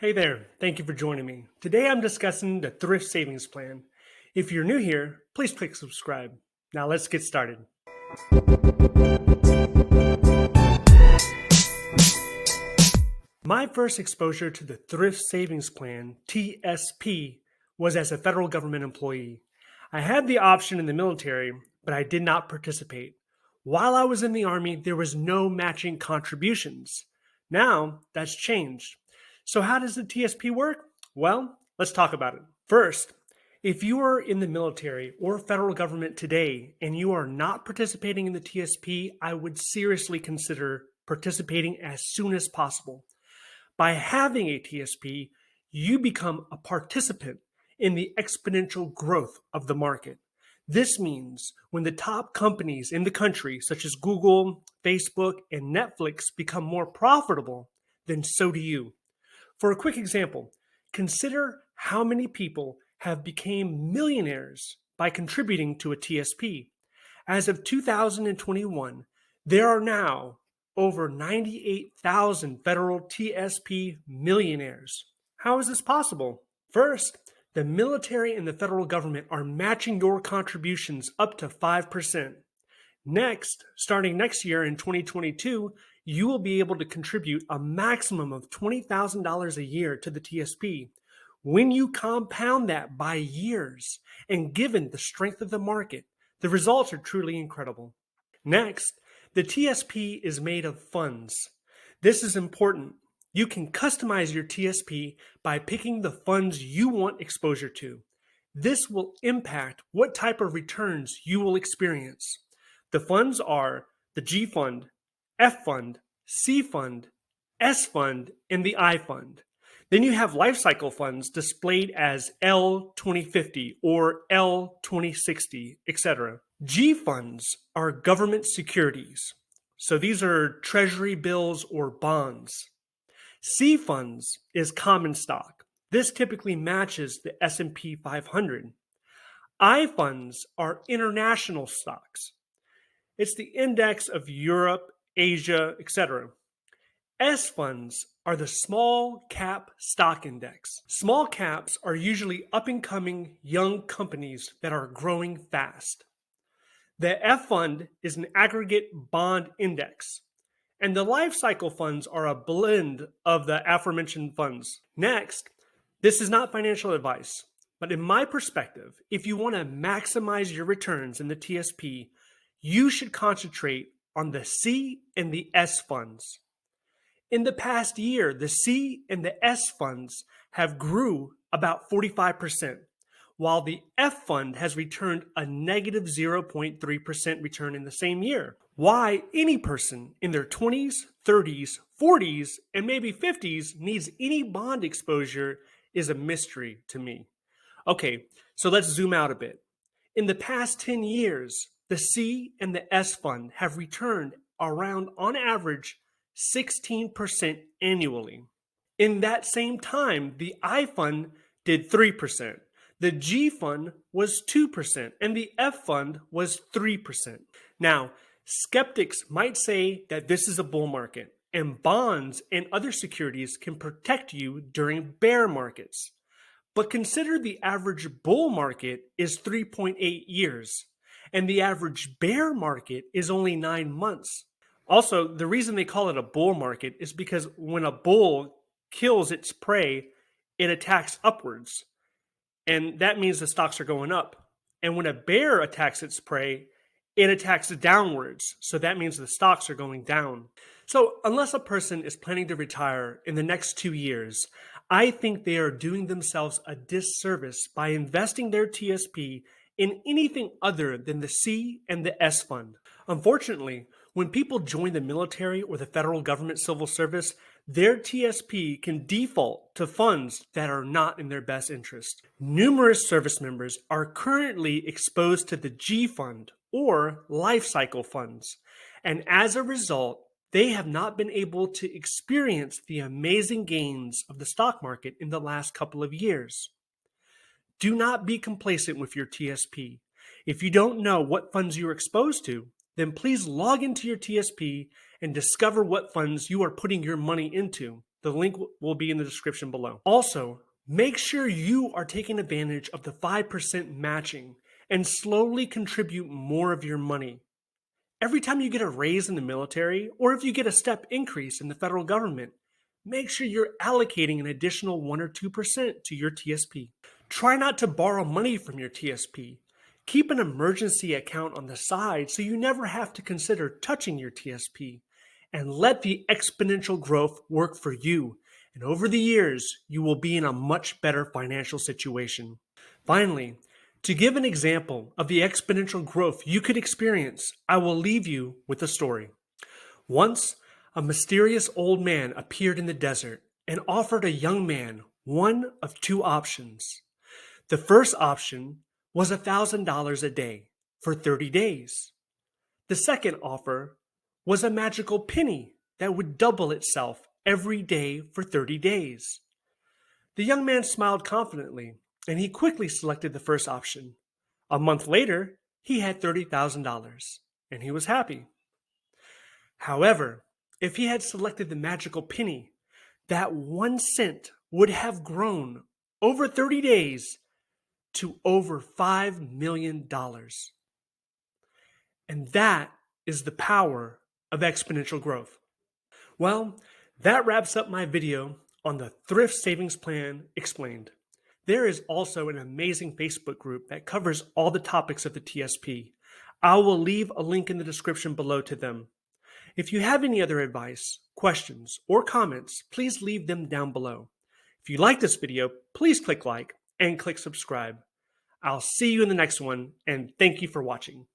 Hey there, thank you for joining me. Today I'm discussing the Thrift Savings Plan. If you're new here, please click subscribe. Now let's get started. My first exposure to the Thrift Savings Plan, TSP, was as a federal government employee. I had the option in the military, but I did not participate. While I was in the Army, there was no matching contributions. Now, that's changed. So how does the TSP work? Well, let's talk about it. First, if you are in the military or federal government today and you are not participating in the TSP, I would seriously consider participating as soon as possible. By having a TSP, you become a participant in the exponential growth of the market. This means when the top companies in the country, such as Google, Facebook, and Netflix, become more profitable, then so do you. For a quick example, consider how many people have become millionaires by contributing to a TSP. As of 2021, there are now over 98,000 federal TSP millionaires. How is this possible? First, the military and the federal government are matching your contributions up to 5%. Next, starting next year in 2022, you will be able to contribute a maximum of $20,000 a year to the TSP. When you compound that by years, and given the strength of the market, the results are truly incredible. Next, the TSP is made of funds. This is important. You can customize your TSP by picking the funds you want exposure to. This will impact what type of returns you will experience. The funds are the G Fund, F Fund, C Fund, S Fund, and the I Fund. Then you have life cycle funds displayed as L2050 or L2060, etc. G funds are government securities. So these are treasury bills or bonds. C funds is common stock. This typically matches the S&P 500. I funds are international stocks. It's the index of Europe, Asia, etc. S funds are the small cap stock index. Small caps are usually up and coming young companies that are growing fast. The F fund is an aggregate bond index, and the life cycle funds are a blend of the aforementioned funds. Next, this is not financial advice, but in my perspective, if you want to maximize your returns in the TSP, you should concentrate on the C and the S funds. In the past year, the C and the S funds have grew about 45%, while the F fund has returned a negative 0.3% return in the same year. Why any person in their 20s, 30s, 40s, and maybe 50s needs any bond exposure is a mystery to me. Okay, so let's zoom out a bit. In the past 10 years, the C and the S fund have returned around, on average, 16% annually. In that same time, the I fund did 3%. The G fund was 2%, and the F fund was 3%. Now, skeptics might say that this is a bull market, and bonds and other securities can protect you during bear markets. But consider the average bull market is 3.8 years, and the average bear market is only 9 months. Also, the reason they call it a bull market is because when a bull kills its prey, it attacks upwards. And that means the stocks are going up. And when a bear attacks its prey, it attacks downwards. So that means the stocks are going down. So unless a person is planning to retire in the next 2 years, I think they are doing themselves a disservice by investing their TSP in anything other than the C and the S fund. Unfortunately, when people join the military or the federal government civil service, their TSP can default to funds that are not in their best interest. Numerous service members are currently exposed to the G fund or life cycle funds, and as a result, they have not been able to experience the amazing gains of the stock market in the last couple of years. Do not be complacent with your TSP. If you don't know what funds you're exposed to, then please log into your TSP and discover what funds you are putting your money into. The link will be in the description below. Also, make sure you are taking advantage of the 5% matching and slowly contribute more of your money. Every time you get a raise in the military, or if you get a step increase in the federal government, make sure you're allocating an additional 1 or 2% to your TSP. Try not to borrow money from your TSP. Keep an emergency account on the side so you never have to consider touching your TSP. And let the exponential growth work for you. And over the years, you will be in a much better financial situation. Finally, to give an example of the exponential growth you could experience, I will leave you with a story. Once, a mysterious old man appeared in the desert and offered a young man one of two options. The first option was $1,000 a day for 30 days. The second offer was a magical penny that would double itself every day for 30 days. The young man smiled confidently, and he quickly selected the first option. A month later, he had $30,000, and he was happy. However, if he had selected the magical penny, that 1 cent would have grown over 30 days to over $5 million. And that is the power of exponential growth. Well, that wraps up my video on the Thrift Savings Plan Explained. There is also an amazing Facebook group that covers all the topics of the TSP. I will leave a link in the description below to them. If you have any other advice, questions, or comments, please leave them down below. If you like this video, please click like and click subscribe. I'll see you in the next one, and thank you for watching.